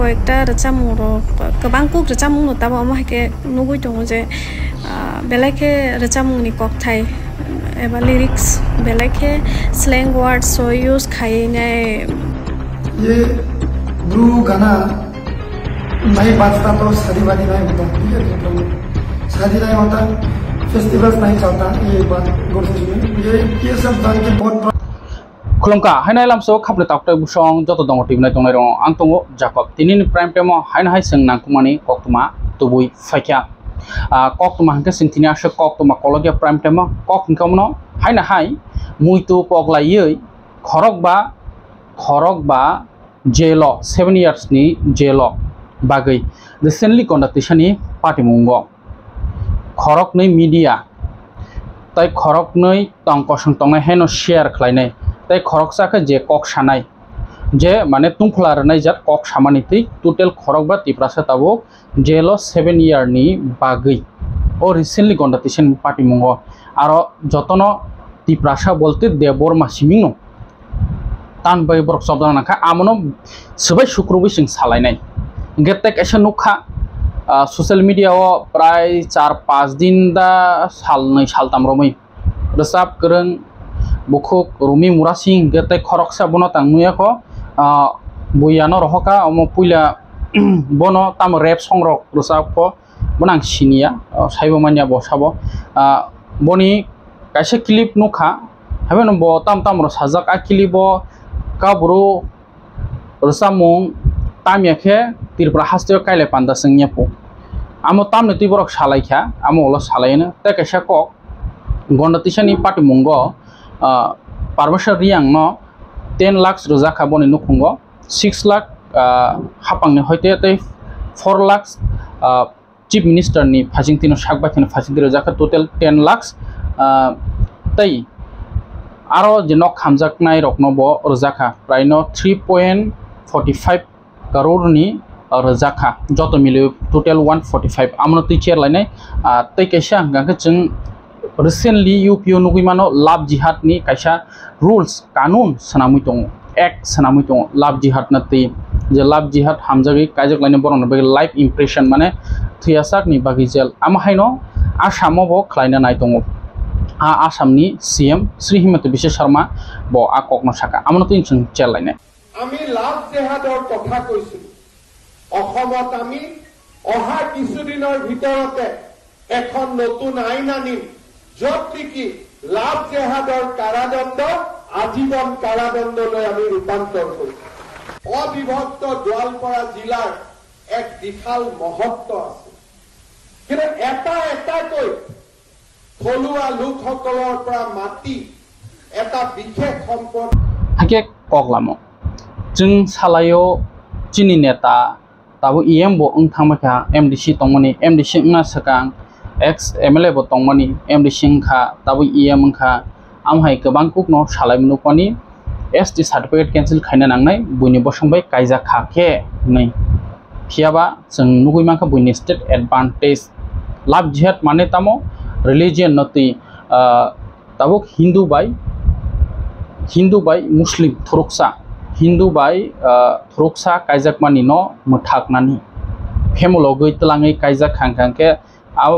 কয়েকটা রেচামুং গোবাं কুক রেচামুং তাবো আমাকে নুগুই দङ जे बेलाखे रेचामुंनि ककथाय एबा लिरिक्स बेलाखे स्लैंग वर्ड सो यूज खाइनाय ये ब्रू गाना नहीं बाजता तो शादी वादी नहीं होता शादी नहीं होता फेस्टिवल्स नहीं चलता ये बात गौर से सुनिए ये सब जान के बहुत खुलुमका हायनाय लामसो खापले ताकतय बुसं जतो दङ टिमनाय दंनाय रं आं दङ जाकब दिनैनि प्राइम टाइमाव हायनाय जों नांकुमानि कक्तमा तुबुय फायख्या कक्तमा हंके सिंथिनि आसे कक्तमा कलगिया प्राइम टाइमाव कक हंकामनो हायनाय मुइतु पगलायै खरकबा जेल 7 years नि जेल बागै रिसेंटली कन्डाक्टेशननि पार्टी मुंग खरकनै मीडिया तै खरकनै तंकसं तंनाय हेनो शेयर खालायनाय तै खरकसाखौ जे कक सानाय जे माने तुंफलारनाय जात कक सामानि तै टोटल खरक बा तिप्रासा ताबो जेल 7 year नि बागै ओ रिसेंटली कन्डाक्टेशन पार्टी मुंग आरो जतन तिप्रासा बोलते देवर मासिमिनो तान बै बरक शब्द नाखा आमनो सबाय शुक्रबै सिं सालायनाय गेटेक एसे नुखा सोशल मीडिया प्राय 4-5 दिन दा साल ताम रमै रसाब करन बुखुक रुमि मुरासिं गेटेक खरकसा बनो तांनुयाखो बुयानो रहका अमो पुइला बनो ताम रैप सं रक रसाबखो बनां सिनिया साइबमानिया बसाबो बनि कासे क्लिप नुखा हाबेन बो ताम र साजाक आ क्लिपो काब्रो रसामुं तामियाखे तिरप्रा हास्ते काइले पान्दा संयापो आमो तामने तिबरक सालायखा आमो ओला सालायनो ते कैसा कक गन्डतिसानि पार्टी मुंगो पारमेश्वर रियांग न 10 लाख रोजाखा बनि नुखुंगो 6 लाख हापांने होइते तै 4 लाख चीफ मिनिस्टर नि फासिंतिनो साकबाथिनो फासिंति रोजाखा टोटल 10 लाख तै आरो जे न खामजाकनाय रकनबो रोजाखा प्रायनो 3.45 करोड़ नि रोजाखा जत मिले टोटल 145 आमनो टीचर लाइनाय तै कैसा गांखो जों रिसेंटली यूपीओ नुगुइमानो लाभ जिहाद नि कैसा रूल्स कानून सनामुइ दङ एक्ट सनामुइ दङ लाभ जिहाद नतै जे लाभ जिहाद हामजागै काजक लाइने बरन बे लाइफ इम्प्रेशन माने थैयासाक नि बागै जेल आमहायनो आसामाव खलायना नाय दङ आसामनि सीएम श्री हिमंत बिश्व शर्मा ब आककनो साका आमनो तिन जों जेल लाइनाय আমি লাভ জেহাদৰ কথা কৈছো অসমত আমি অহা কিছুদিনৰ ভিতৰতে এখন নতুন আইন আনিম য'ত নেকি লাভ জেহাদৰ কাৰাদণ্ড আজীবন কাৰাদণ্ডলৈ আমি ৰূপান্তৰ কৰিম অবিভক্ত গোৱালপাৰা জিলাৰ এক বিশাল মহত্ব আছে কিন্তু এটাকৈ থলুৱা লোকসকলৰ পৰা মাটি এটা বিশেষ সম্পদ হাকে ককলামো जों सालायो चिनि नेता ताबो EM बो थांमाखा MDC तंमनि MDC ना सकां एक्स MLA बो तंमनि MDC खा ताबो EM खा आमहाय गोबां कुकनो सालायमुनुकनि ST सर्टिफिकेट कैंसिल खायना नांनाय बुइनि बसंबाय कायजा खाखे नै फियाबा जों नुगुइमाखा बुइनि स्टेट एडवांटेज लाभ जिहाद माने तामो रिलीजियन नति ताबो हिंदू बाय मुस्लिम थुरुकसा हिंदू बाय थुरुकसा कायजाकमानि न मथाकनानि फेमलगै तलाङै कायजाक खांखांके आव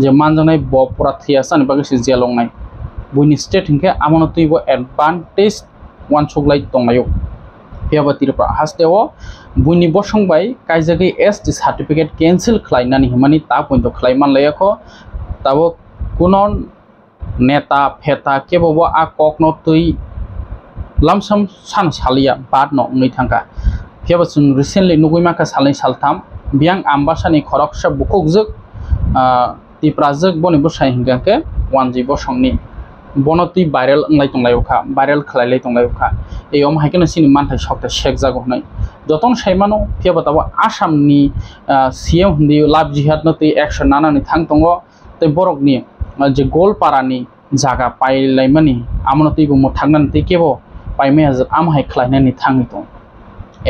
जे मानजनाय बपुरा थियासान बागै जेलंनाय बुइनि स्टेट हिंके आमनो तुइबो एडवांटेज वान सुगलाय दंनायो बेयाबा तिरप्रा हास्तेव बुइनि बसंबाय कायजागै ST सर्टिफिकेट कैंसिल खालायनानि हिमानि ता पइन्ट खालायमान लायाखो ताबो कुनन नेता फेता केबो आ ककनो तुइ लामसम सान सालिया बाद न नै थांगा फेबा जों रिसेंटली नुगुइमाखा सालनै सालथाम बियां आम्बासानि खरकसा बुखुकजोक तिप्राजोक बनि बसाय हिंगाके वानजि बसंनि बनति भाइरेल अंलाय तंलायखा भाइरेल खलायलाय तंलायखा एयम हायकेन सिनि मानथाय सकता शेक जागो हनै जतन सायमानो फेबा ताबो आसामनि सीएम हुन्दी लाभ जिहाद नति एक्शन नानानि थां दङ तै बरकनि जे गलपारानि जागा पाइलायमानि आमनो तैबो मथांनान तै केबो पाइमे आमहाय खलायनानि थाङै दं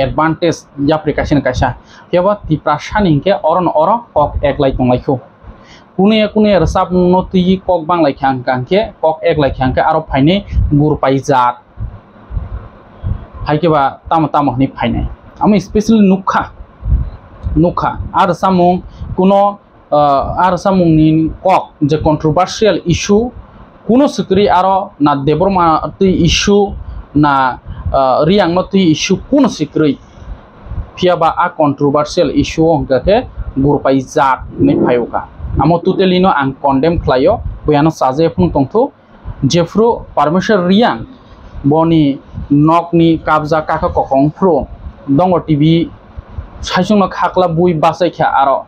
एडवांटेज एप्लिकेशन कैसा फेबा तिप्रासानि हिंके अरन कक एकलाय तंलायखौ कुने रसाब नति कक बांलाय खांके कक एकलाय खांके आरो फाइने गुरपाय जात हायकेबा ताम हनि फाइनाय आम स्पेशली नुखा नुखा आरो सामुं कुनो आरो सामुंनि कक जे कन्ट्रोभार्सियल इशू कुनो सिक्री आरो ना देबरमा तुई इशू ना रियांग न तुई इशू कुनो सिक्री फियाबा आ कन्ट्रोभार्सियल इशू होंगे के गुरपाई जात ने फायोगा आमो टोटली नो आं कन्डेम खालायो बयानो साजे फुं तंथु जेफ्रु परमेश्वर रियांग बनी नकनी काबजा काका कखंफ्रु दंग टीवी साइसुंग खाकला बुई बासाइखा आरो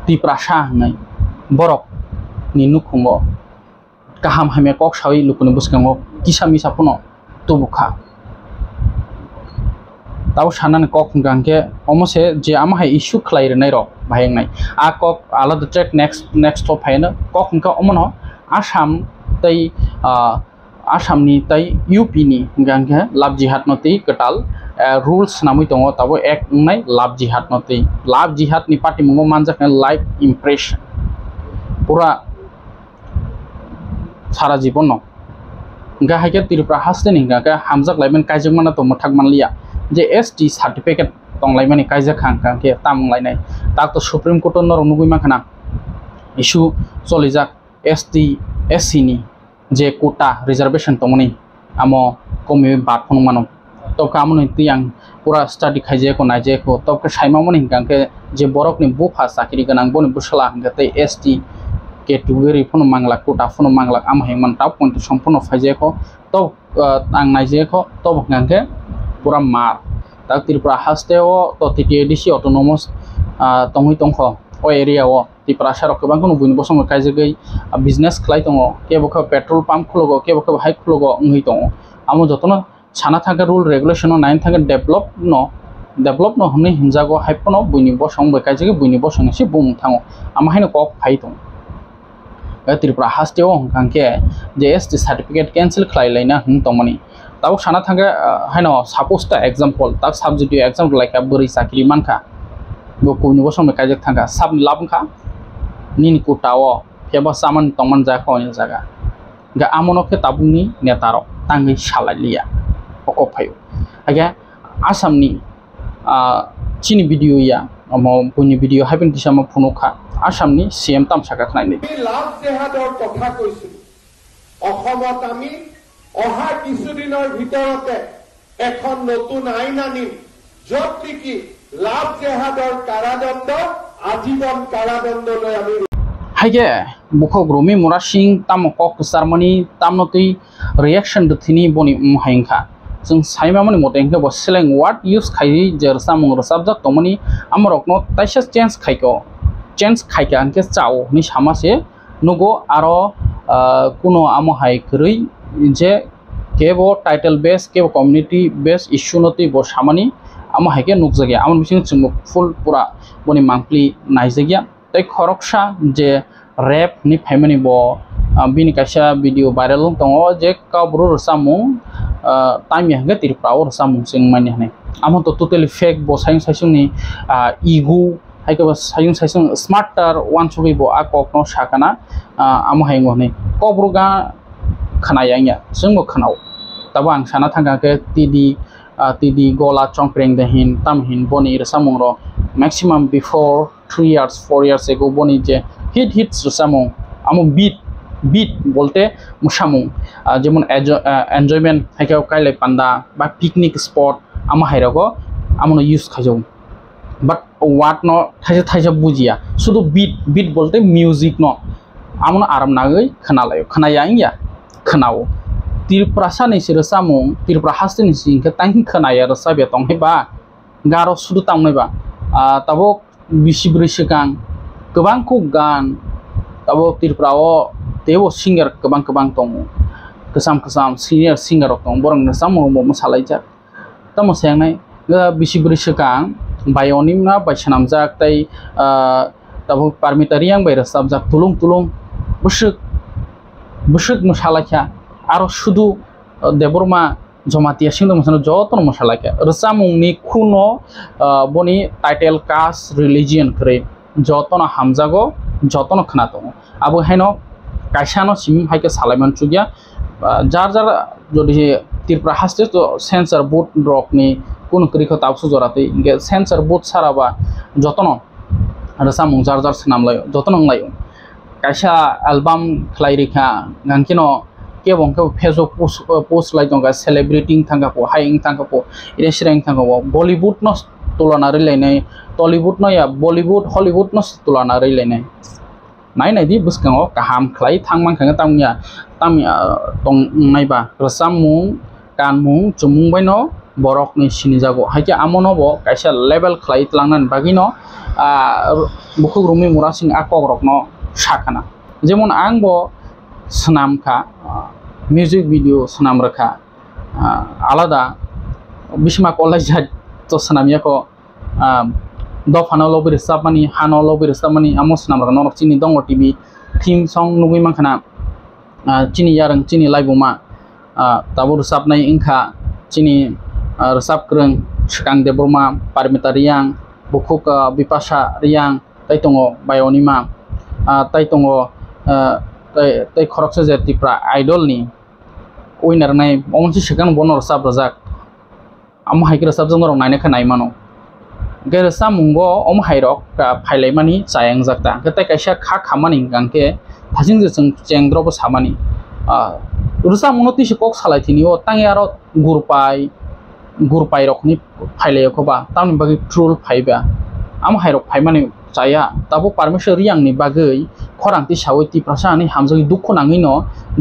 तिप्रासा हनै बरक नि नुखुंगो गाहाम हामे कक सावि लुकुनि बुसकांगो किसा मिसा फुनो तुबुखा ताव सानान कक गांके अमसे जे आमाहाय इशू खलायरनाय र बाहायनाय आ कक आलादा ट्रेक नेक्स्ट तो फायनो कक का अमनो आसाम तै आसामनि तै यूपी नि गांके लाभ जिहाद नति कटाल रुल्स नामै दङ ताबो एक नाय लाभ जिहाद नति लाभ जिहाद नि पार्टी मंगो मानजाखने लाइफ इम्प्रेशन पूरा सारा जीवन न गाहायके तिरप्रा हासते नि गाका हामजाक लाइमेन कायजक माना तो मथाक मानलिया जे एसटी सर्टिफिकेट तंलाइमानि कायजक खांके तामलायनाय ताक तो सुप्रीम कोर्ट नर नुगुइ माखाना इशू चलिजाक एसटी एससी नि जे कोटा रिजर्वेशन तमनि आमो कमि बात फन मानो तो कामनि तियां पूरा स्टडी खाइजे को नाइजे को तो के साइमामनि गांके जे बरकनि बुफा साखरि गनां बनि बुसला गते एसटी कैटेगरी फन मांगला कोटा फन मांगला आम हेमन टाप पॉइंट संपूर्ण फाइजे को तो आं नाइजे को तो गांके पूरा मार ता त्रिपुरा हास्टेओ तो टीटीडीसी ऑटोनोमस तंगै तंख ओ एरिया ओ त्रिपुरा सार गोबां कोनो बुइन बसंग काइजेगै बिजनेस खलाय दङ केबोखो पेट्रोल पाम्प खुलगो केबोखो हाइ खुलगो ngै दङ आमो जतन साना थांगा रूल रेगुलेशन नाइन थांगा डेभलप न हमने हिंजागो हाइपनो बुइनि बसंग बेकाइजेगै बुइनि बसंग एसे बुम थाङो आमाहायनो कक फाइ दङ त्रिपुरा हास्टेओ गांके जे एसटी सर्टिफिकेट कैंसिल खलायलायना हन तमनि ताव साना थांगा हायनो सपोज ता एग्जांपल ताक सब्जेक्ट एग्जांपल लाइक बोरै साखरि मानखा बकुनि बसंग बेकाइजेग थांगा सब लाबखा निनि कोटाओ फेबा सामान तमन जाखो नि जागा गा आमनोखे ताबुनि नेतारो तांगै सालालिया अको फायो आगे आसामनि चिनि भिडियो या अमो बुनि भिडियो हाइपेन किसामा फुनुखा आसामनि सीएम तामसाका खनायनि लाभ जेहादर कथा কৈছিল অসমত আমি অহা কিছুদিনৰ ভিতৰতে এখন নতুন আইন আনিম য'ত নেকি লাভ জেহাদৰ কাৰাদণ্ড আজীবন কাৰাদণ্ডলৈ আমি हाइगे बुखो ग्रोमी मुरा सिंह ताम कक सारमानि तामनतै रिएक्शन दथिनि बनि हाइंखा जों साइमामनि मतेंखे ब स्लें वर्ड यूज खाइ जरसा मंग रसाबजा तमनि आमरकनो ताइसा चेंज खाइके आंके चाओ नि सामासे नुगो आरो कुनो आमो हाइ खरै जे केबो टाइटल बेस केबो कम्युनिटी बेस इश्यू नति ब सामानि आमो हाइके नुकजगे आमन बिसिं जों फुल पूरा बनि मांगप्लि नाइजगिया तै खरकसा जे रैप नि फाइमानि ब बिनि काइसा भिडियो भाइरल दङ जे काब्रु रसामु टाइम यागे तिरप्राव रसामु जों माने हने आमो तो टोटली फेक ब साइसुंनि इगो हाइके ब साइसुं स्मार्टर वान सुगै ब आ ककनो साकाना आमो हाइंगो हने कब्रुगा खानायाया जोंबो खानाव तब आं साना थांगाके टीडी गोला चंप्रें दहिन तामहिन बनि रसामु र maximum before 3 years 4 years ago बनी जे हिट्स रसामु आमो बीट बोलते मुसामु जेमन एन्जॉयमेंट हाइकाव काइले पांडा बा पिकनिक स्पॉट आमा हाइरागो आमनो यूज खाजौ बट वाट न थाइजा बुजिया शुद्ध बीट बोलते म्यूजिक न आमनो आराम नागै खोनालायो खोनायाया खोनाव तिरप्रासा नैसि रसामु तिरप्रा हास्ते नैसि इनके तांहि खोनाया रसा बेतंग हेबा गारो शुद्ध तामनैबा तबो बिसिब्रै सिगां गोबां को गान तबो तिरप्राव तेबो सिंगार गोबां दङ गोसाम सिनियर सिंगार दं बरं नसामु मोसालायजा त मोसायांनाय बिसिब्रै सिगां बायनिना बायसनामजाक तै तबो पारमिटारियां बायरसाबजाक तुलुं बुसुक मोसालायखा आरो शुदु देबरमा जमातिया सिंदो मोसानो जतन मोसालायखा रसामुंनि खुनो बनि टाइटेल कास्ट रिलिजियन करे जतन हामजागो जतन खोना दङ आबो हायनो काइसानो सिम हाइके सालायमान चुगिया जार जदि तिरप्रा हास्ते तो सेंसर बोर्ड रकनि কোন করিখো তাপসু জরাতে গে সেন্সর বুট সারাবা যতন রসামুং চার্জার নামলায় যতন লাयो kaisa album khlai rikha gangkino kebong ke facebook post lai tonga celebrity thanga po haing thanga po restaurant thanga po bollywood no tulana rilai nai tollywood no ya bollywood hollywood no tulana rilai nai nai nai di buskango kaham khlai thangmang khanga tamya tong nai ba rasamung kanmung chumung baino borok ni sinijago haike amono bo kaisa level khlai tlangnan bagino bukhuk rumi murasing akok rokno sakana jemon angbo snamkha music video snam rakha alada bisma college to snamya ko dofano lobir sapani hano lobir sapani amo snam rakha norok chini dong tv theme song nugui mankhana chini yarang chini laibuma tabur sapnai ingkha chini resap kreng skang debroma parmita riang bukhuk bipasha riang taitongo bayonima tai tongo tai khoroksa je tipra idol ni winner nai onsi sekan bonor sab rajak am haikra sab jong rong nai kha nai mano ger samungo om hairok phailai mani chayang jakta ketai kaisa kha khamani gangke thasing je chengdro bo samani rusa monoti se kok salai thini o tangi aro gurpai rok ni phailai ko ba tamni bagi troll phaiba am hairok phaimani chaya tabo permission riang ni bagai khorang ti sawiti prasani hamjagi dukho nangino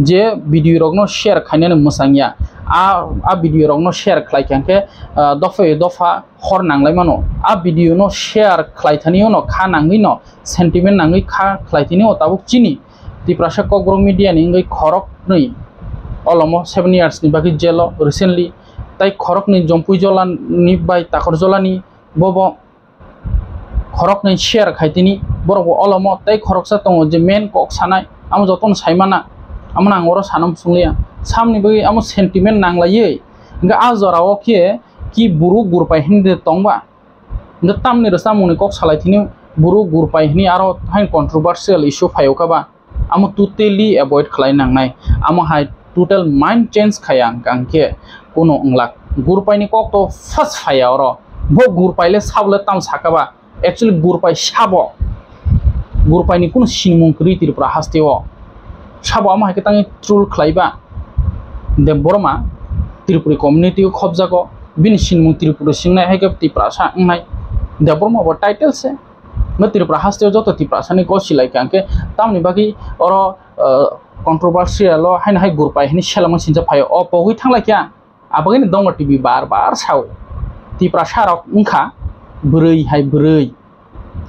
je video rokno share khainani musangya a video rokno share khlai kyanke dofa khor nanglai mano a video no share khlai thani no kha nangino sentiment nangi kha khlai thini o tabo chini ti prasa kokbrong media ni ngai khorok nei olomo 7 years ni bagi jelo recently tai khorok ni jompui jolan ni bai takor jolani bobo khorok nei share khaitini borok olomo tai khorok sa tongo je main kok sanai amo joton saimana amna angoro sanam sunglia samni bagi amo sentiment nanglaiye nga azorao ki buru gurpai hinde tongba nga tamni rasamuni kok salaithini buru gurpai hini aro hain controversial issue phayoka ba amo totally avoid khlai nangnai amo hai total mind change khayang kangke kono unglak gurpai ni kok to first phaya oro bo gurpai le sable tam sakaba actually gurpai sabo gurpai ni kun sinmung kritir pra hasteo sabo ama hake tangi troll khlaiba de borma tripuri community ko khobjago bin sinmung tripuri singnai hake ti prasa ngai de borma bo title se ma tripura hasteo joto ti prasa ni ko silai kanke tamni bagi oro controversial lo hain hai gurpai hini selama sinja phayo o pogui thangla kya abagi ni dong tv bar sao ti prasa rok ungkha brei hai brei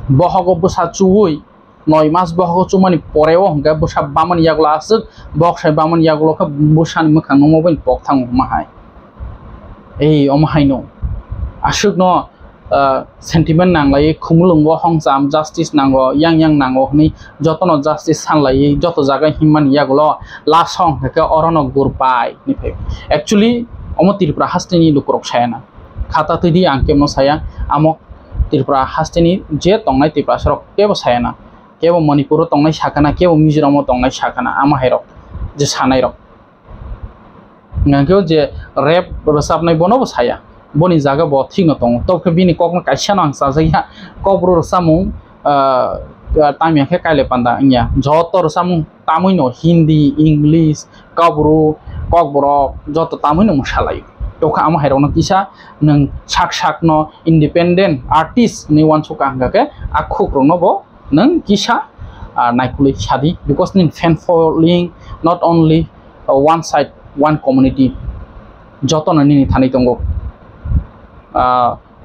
bohogo bosa chuoi 9 mas bohogo chumani poreo hangga bosa baman yagla asuk bok sai baman yaglo kha bosan mukhang no mobain pok thang mahai ei omahai no asuk no sentiment nanglai khumulungbo hongcham justice nango yang nango ni jotono justice sanlai joto jaga himman yaglo la song ka orono gurpai ni phai actually omo tripura hastini lukrok sayana khata tidi angkemno saya amok tripura hastini je tongnai tripura sorok kebo sayana kebo manipur tongnai sakana kebo mizoram tongnai sakana ama hairok je sanai rok ngangkeo je rap rosapnai bono saya boni jaga bo thingno tong to bini kokno kaisa nang sajaya kobro samung tamya khe kaile panda nya jotor samung tamuino hindi english kobro kokbro joto tamuino musalai toka ama hairok no kisa nang sak no independent artist ni wan suka hangake akhu krono bo nang kisa naikuli sadi because nin fan following not only one side one community joto na nini thani tongo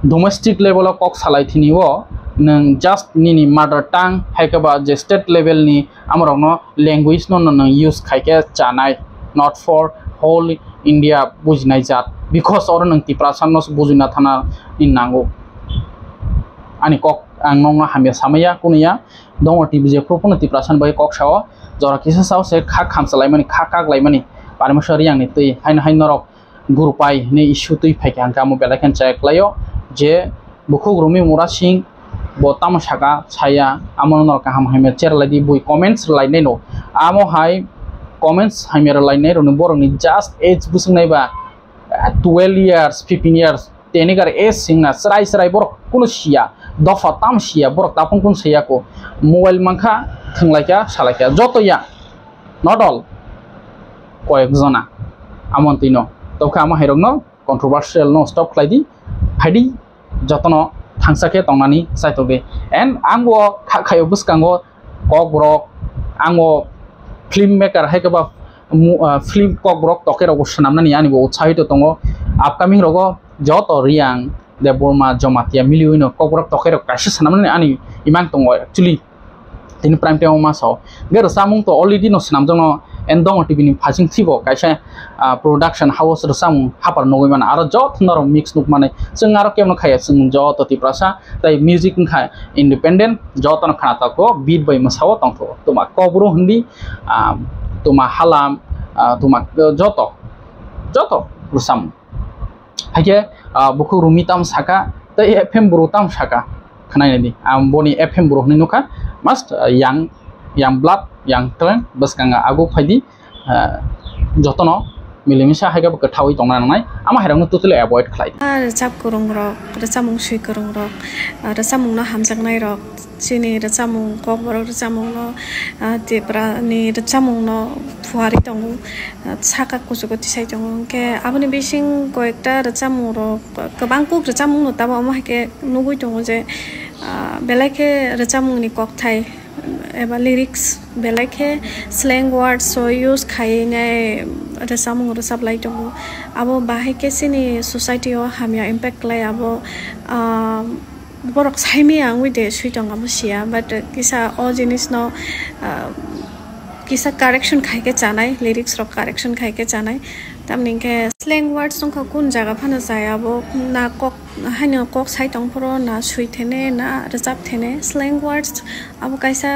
domestic level kok salai thini o nang just nini mother tongue haikaba je state level ni amrok no language no nang use khaike chanai not for whole India bujnai jat because or nang tiprasan no bujina thana in nango ani kok angong hamya samaya kunia dong tv je propon tiprasan bai kok saw jora kisa saw se kha khamsalai mani kha kak lai mani parmeshwar yang ni tui hain norok gurpai ni issue tui phai kan kamu belakan check layo je bukhuk rumi mura sing botam saka saya amon nor kaham hamer cher lagi bui comments lai nei no amo hai comments hamer lai nei ron borong ni just age busung nei ba 12 years 15 years tenigar singna serai borok kuno sia dofa tam sia borok tapung kun sia ko mobile mangkha thunglaikia salaikia joto ya not all koyekjona amontino tawkha ama hairokno controversial no stop khlaidi haidi jotono thangsake tongnani saitoge and ango khayo buskango kok borok ango filmmaker haikaba film kok borok tokero sanamnani ani bo utsahito tongo upcoming rogo joto riang de borma jomatia miliuino kok borok tokero kaisa sanamnani ani imang tongo actually tin prime time ma so gero samung to already no sanamjong endong tv ni phasing thibo kaisa production house ro samung hapar nogoi mana aro jot noro mix nuk mane sing aro kemno khaya sing jot ti prasa tai music kha independent jot no khana ta ko beat by masawo tongtho tuma kobro hindi tuma halam tuma joto rusam hage buku rumitam saka tai fm burutam saka khanai ni boni fm buru ni nukha must yang blood yang talent baskanga agu phaidi jotono milimisa haiga bakathawai tongna nangai ama hairangno totally avoid khlai rachap kurung rok rachamung sui kurung rok rachamung no hamjaknai rok chini rachamung kok borok rachamung no tepra ni rachamung no phuari tongu saka kusuko tisai tongu ke aboni bising koekta rachamung rok kabang kuk rachamung no tabo ama ke nugui tongu je belake rachamung ni kok thai eba lyrics belake slang words so use khaine rachamung rosap lai tongu abo bahai ke sini society o hamya impact lai abo borok saimi angwi de suitong abo sia but kisa all jinis no kisa correction khaike chanai lyrics ro correction khaike chanai tamni ke slang words nong kun jaga phana jaya abo na kok haino kok sai tong poro na sui thene na rajap thene slang words abo kaisa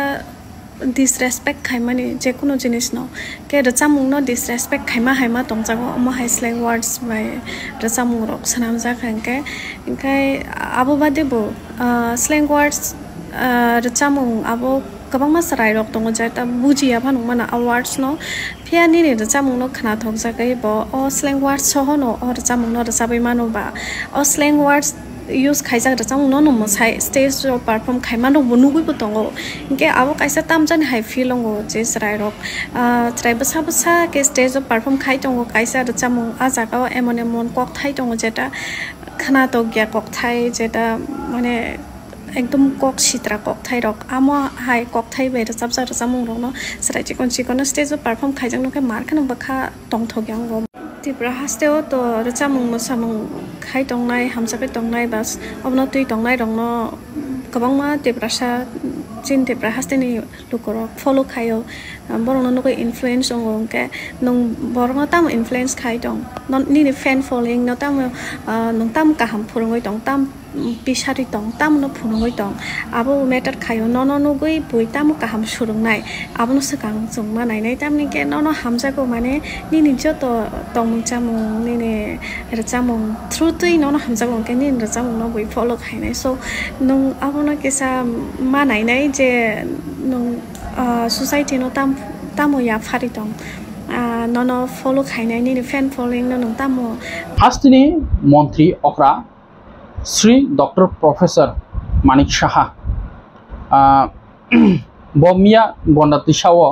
disrespect khaimani je kuno jinis no ke rachamung no disrespect khaima haima tongjago ama hai slang words by rachamung rok sanamja khangke inkai abo bade bo slang words rachamung abo kabang ma sarai rok tongo jaita bujia phanung mana awards no phiani ni rachamung no khana thokjagai bo o slang words soho no o rachamung no rachabai mano ba o slang words use khaijak rachamung no no mosai stage ro perform khaima no bunugui bo tongo inke abo kaisa tamjani hai feelingo je sarai rok trai basa ke stage ro perform khai tongo kaisa rachamung a jaga emon kok thai tongo jeta khana to gya kok thai jeta mane ekdom kok sitra kok thai rok amo hai kok thai be rachap rachamung rok no sarai chikon stage ro perform khaijak no ke mar khana bakha tong thogyang go tipra hasteo to rachamung mosamung khai tongnai hamsabe tongnai bas obno tui tongnai rong no kabangma tiprasa chin tipra hasteni lukoro follow khayo borong no ko influence ong ke nong borong tam influence khai tong non ni fan following no tam nong tam kaham phurungoi tong tam pisari tong tam no phurungoi tong abo matter khayo no goi boi tam kaham surungnai abo no sakang jongma nainai tam ni ke no hamja ko mane ni joto tong chamung ni rachamung through tui no hamja ko ke ni rachamung no boi follow khainai so nong abo no kesa ma nainai je nong society no tamo ya phari tong no follow khainai ni fan following no nong tamo hastini montri okra Sri Dr. Professor Manik Saha bomia gondati sawo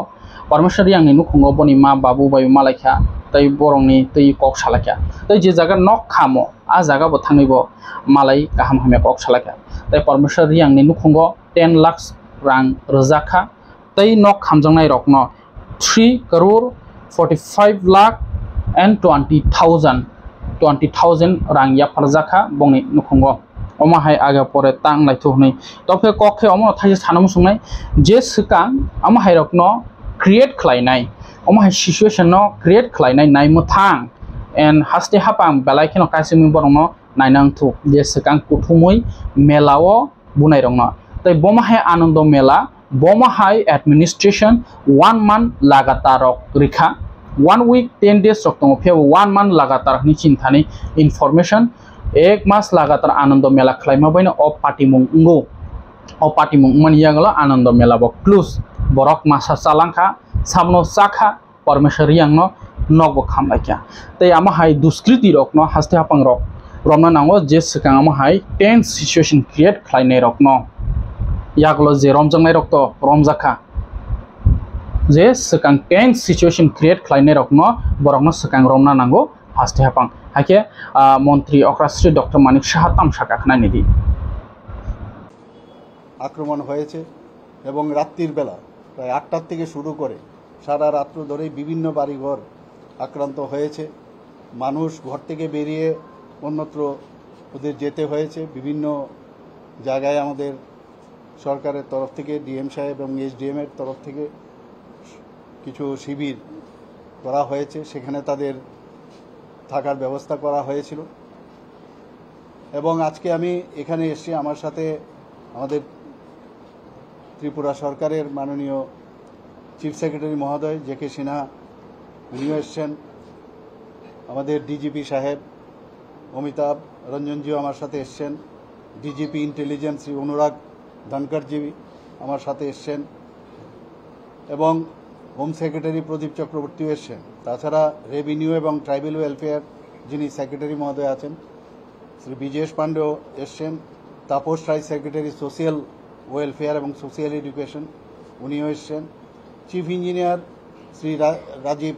parmeshwari angni nukhungo boni ma babu bayu malaikha tai borongni tei kok salakha tai je jaga nok khamo a jaga bo thangnibo malai kaham hame kok salakha tai parmeshwari angni nukhungo 10 lakhs rang rojakha tai nok khamjangnai rokno 3 crore 45 lakh and 20,000 rang ya parjaka bongni nukhungo oma hai aga pore tang laithu hnai tophe kokhe omo thaise sanam sungnai je sikang ama hai rokno create khlainai oma hai situation no create khlainai nai muthang and haste hapang belai khino kaisimi borongno nainang thu je sikang kuthumui melao bunai rongno tai boma hai anondo mela boma hai administration 1 month lagatar rikha 1 week 10 days roktongo phebo 1 month lagatar ni chintani information एक मास लगातार आनंद मेला खलाइमा बैनो a party मुंग मनिया गलो आनंद मेला बो clues बरक मासा चालांखा सामनो साखा परमेश्वरी आंनो नगबो खामलाइखा तै आमा हाय दुष्कृति रकनो हास्ते हापां रक romna nango je sekang amahai tense situation create khlainai rokno yaklo je romjangnai rokto romjaka je sekang tense situation create khlainai rokno borokno sekang romna nango haste hapang hake মন্ত্রী অক্রাশ্রী ডক্টর মানিক সাহা তামসা কাখনাই নিদি আক্রমণ হয়েছে এবং রাত্রির বেলা প্রায় 8টার থেকে শুরু করে সারা রাত্র ধরে বিভিন্ন বাড়িঘর আক্রান্ত হয়েছে মানুষ ঘর থেকে বেরিয়ে অন্যত্র ওদের যেতে হয়েছে বিভিন্ন জায়গায় আমাদের সরকারের তরফ থেকে ডিএম সাহেব এবং এসডিএম এর তরফ থেকে কিছু শিবির করা হয়েছে সেখানে তাদের থাকার ব্যবস্থা করা হয়েছিল এবং আজকে আমি এখানে এসে আমার সাথে আমাদের ত্রিপুরা সরকারের মাননীয় চিফ সেক্রেটারি মহোদয় জে কে সিনহা উনিও এসছেন আমাদের ডিজিপি সাহেব অমিতাভ রঞ্জনজিও আমার সাথে এসছেন ডিজিপি ইন্টেলিজেন্স শ্রী অনুরাগ ধনকরজি আমার সাথে এসছেন এবং হোম সেক্রেটারি প্রদীপ চক্রবর্তীও এসছেন তাছাড়া রেভিনিউ এবং ট্রাইবাল ওয়েলফেয়ার যিনি সেক্রেটারি মহোদয় আছেন শ্রী বিজেশ পাণ্ডেও এসছেন Tapas Roy secretary social welfare এবং সোশিয়াল এডুকেশন উনিও এসছেন চিফ ইঞ্জিনিয়ার শ্রী রাজীব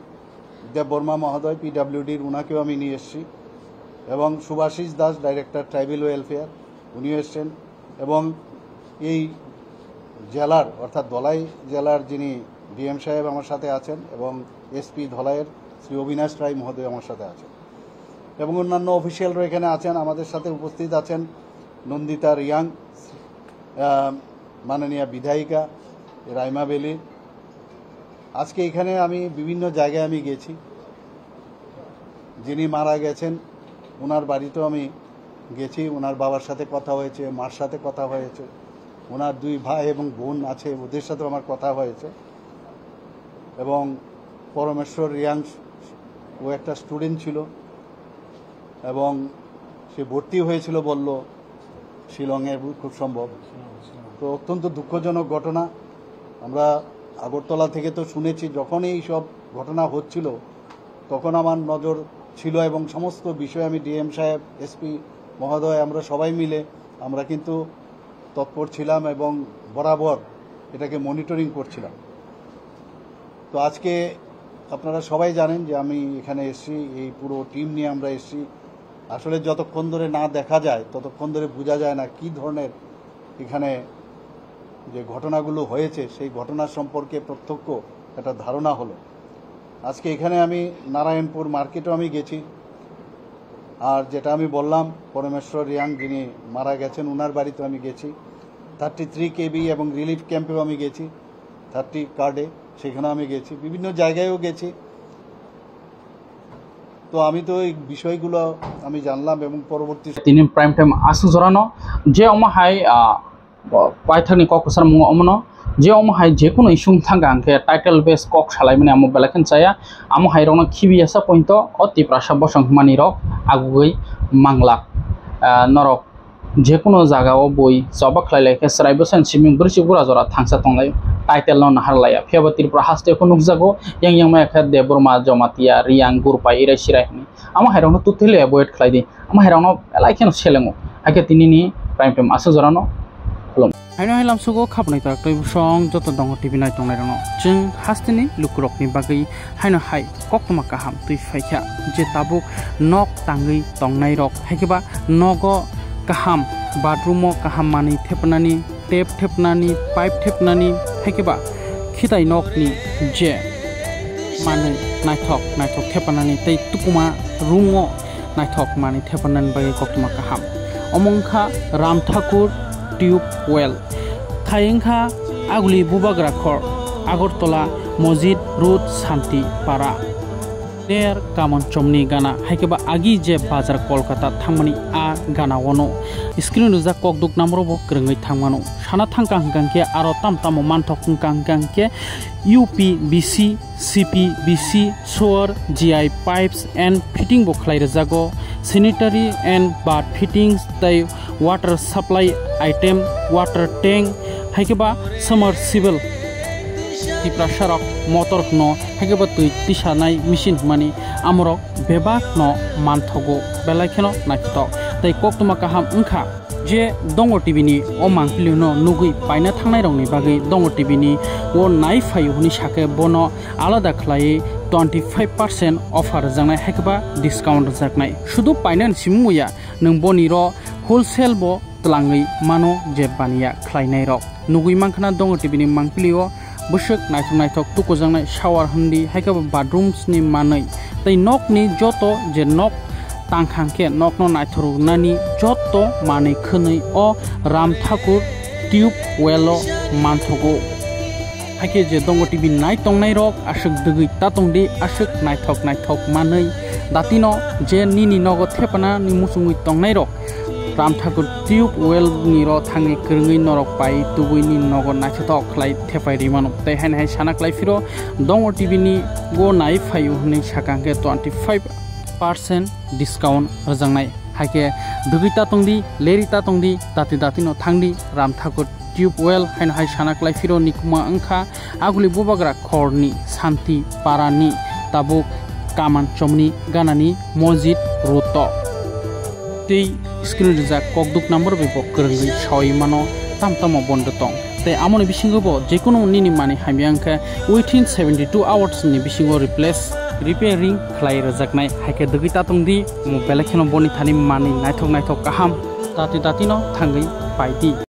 দেববর্মা মহোদয় পিডব্লিউডির উনাকেও আমি নিয়ে এসেছি এবং Subhashis Das director tribal welfare উনিও এসছেন এবং এই জেলার অর্থাৎ ধলাই জেলার যিনি ডিএম সাহেব আমার সাথে আছেন এবং এসপি ধলাইয়ের শ্রী অবিনাশ রায় মহোদয় আমার সাথে আছেন এবং অন্যান্য অফিসিয়ালরা এখানে আছেন আমাদের সাথে উপস্থিত আছেন নন্দিতা রিয়াং মাননীয় বিধায়িকা রাইমা বেলি আজকে এখানে আমি বিভিন্ন জায়গায় আমি গেছি যিনি মারা গেছেন ওনার বাড়িতেও আমি গেছি ওনার বাবার সাথে কথা হয়েছে মার সাথে কথা হয়েছে ওনার 2 ভাই এবং বোন আছে ওদের সাথেও আমার কথা হয়েছে এবং পরমেশ্বর রিয়াংশ ও একটা স্টুডেন্ট ছিল এবং সে ভর্তি হয়েছিল বলল শিলংয়ে খুব সম্ভব তো অত্যন্ত দুঃখজনক ঘটনা আমরা আগরতলা থেকে তো শুনেছি যখন এই সব ঘটনা হচ্ছিল তখন আমার নজর ছিল এবং সমস্ত বিষয়ে আমি ডিএম সাহেব এসপি মহোদয় আমরা সবাই মিলে আমরা কিন্তু তৎপর ছিলাম এবং বরাবর এটাকে মনিটরিং করছিলাম তো আজকে আপনারা সবাই জানেন যে আমি এখানে এসেছি এই পুরো টিম নিয়ে আমরা এসেছি আসলে যতক্ষণ ধরে না দেখা যায় ততক্ষণ ধরে বোঝা যায় না কি ধরনের এখানে যে ঘটনাগুলো হয়েছে সেই ঘটনা সম্পর্কে প্রত্যক্ষ একটা ধারণা হলো আজকে এখানে আমি নারায়ণপুর মার্কেটেও আমি গেছি আর যেটা আমি বললাম পরমেশ্বর রিয়াং যিনি মারা গেছেন ওনার বাড়িতে আমি গেছি 33 কেবি এবং রিলিফ ক্যাম্পেও আমি গেছি 30 কার্ডে সেখানেও আমি গেছি বিভিন্ন জায়গায়ও গেছি তো আমি তো এই বিষয়গুলো আমি জানলাম এবং পরবর্তী তিনি প্রাইম টাইম আসু জরানো যে অমাহাই পাইথানি ককসার মুং অমনো যে অমাহাই যে কোনো ইস্যু থাকা আংকে টাইটেল বেস কক সালাই মানে আমো বেলাকেন চায়া আমো হাইরনো খিবিয়াসা পয়েন্ট অতি প্রাসা বসংমানি রক আগুই মাংলা নরক যে কোনো জায়গাও বই জবা খাইলাইকে সরাইবসেন সিমিং বৃষ্টি বুড়া জরা থাংসা তংলাই টাইটেল ন নাহারলায়া ফেবা ত্রিপুরা হাস্তে কোনো জাগো yang yang ma kha de burma jomatia riang gurpai irai sirai ni ama hairano tutile avoid khlai di ama hairano laikeno selengo ake tinini prime time asu jorano lom haino hailam sugo khapnai ta toi song joto dong tv nai tongnai rano jeng hastini lukrok ni bagai haino hai koktoma kaham tui faikha je tabuk nok tangai tongnai rok haikeba nogo kaham bathroom kaham mani thepnani tap thepnani pipe thepnani haikeba khitai nokni je mani naithok thepanani tei tukuma rungo naithok mani thepanan bagai koktoma kaham omongkha ram thakur tube well thayengkha aguli bubagra khor agortola mojid road shanti para der kamon chomni gana haikeba agi je bazar kolkata thangmani a gana wono screen ruja kokduk namro bo krengai thangmano sana thangkang hangke aro tamtamo manthok hangkang UPBC CPBC soar GI pipes and fitting bo khlai rajago sanitary and bath fittings tai water supply item water tank haikeba submersible tiprasarok motor no hekeba tui tisanai machine mani amorok bebak no manthogo belai kheno nakitok tai koktuma kaham ungkha je dongo tv ni o mangpili no nugui paina thangnai rokni bagui dongo tv ni o nai phayu huni sake bono alada khlai 25% offer jangnai hekeba discount jaknai shudu painan simuya nung boni ro wholesale bo tlangai mano je bania khlainai rok nugui mangkhana dongo tv ni mangpili o bushuk naithok tuko jangnai shower hundi hekeba bathrooms ni manai tai nok ni joto je nok tangkhangke nokno naithuru nani joto manai khwnai o ram thakur tube welo manthogo hake je dongo tv nai tongnai rok ashuk dugui tatongdi ashuk naithok manai datino je nini nogo thepana ni musungui tongnai rok ram thakur tube well ni ro thangi krungui norok pai tubui ni nogo naithok khlai thepai rimanok tai hai sana klai firo dongo tv ni go nai phayu ni sakangke 25% discount rajangnai hake dugita tongdi lerita tongdi dati no thangdi ram thakur tube well hai sana klai firo nikuma angkha aguli bubagra khorni santi parani tabuk kaman chomni ganani mojit ruto tei screen rijak kokduk number be bokrungui sawai mano tamtamo bondo tong tai amoni bisingo bo jekono nini mani hamyangka within 72 hours ni bisingo repairing khlai rajaknai hake dugita tongdi mo belakhono boni thani mani naithok kaham dati no thangai paiti